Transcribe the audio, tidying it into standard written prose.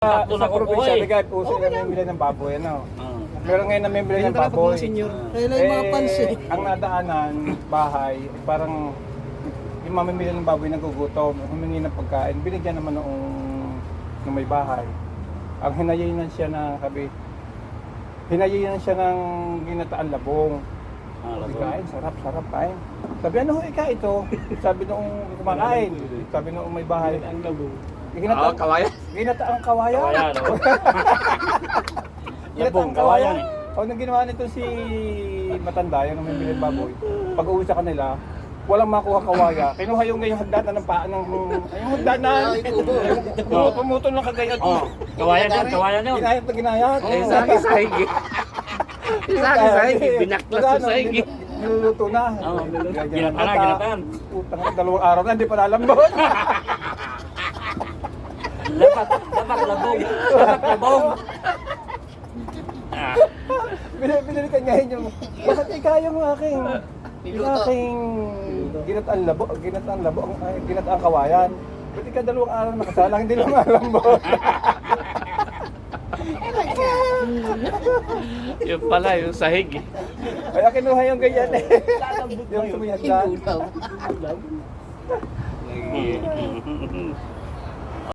Sa probinsya, eh. bigay puso na namimili ng baboy, ano? Ah. Meron ngayon namimili ng baboy. Kaya lang yung mga pansin. Ang nadaanan, bahay, parang yung mamimili ng baboy nagugutom, humingi ng pagkain, binigyan naman nung may bahay. Ang hinayinan siya ng hinayinan siya ng ginataan labong. Sabi kain, sarap kain. Sabi, ano ho ika ito? Sabi nung kumakain. Sabi nung may bahay. Ang labong. Kawayan? Ginataang kawayan. Kawayan, oh. Ginataang Labong, kawayan. kawayan O, nang ginawa nito si matanda, yung namimili ng baboy, pag uwi sa kanila, walang makuha kawaya. Kinuha yung ngayong hagdanan ng paa ng... Yung hagdanan! Pumutol ng kagayat. Oh, kawayan yun, kawayan yun. Ginayat na ginayat. Eh, sahig. Sahig, binaklas sa sahig. Niluluto na. Oo, ginataan. Utang na, 2 araw na, hindi pa lalambot. Dapat labong. Ah. Binili ka ngayon yung... Bakit ikaw yung aking ginataang kawayan. Ba't ikaw 2 araw nakasalang, hindi lang malambot. Yung pala, yung sahig. Kaya kinuha yung ganyan eh. Yung sumiyagdan.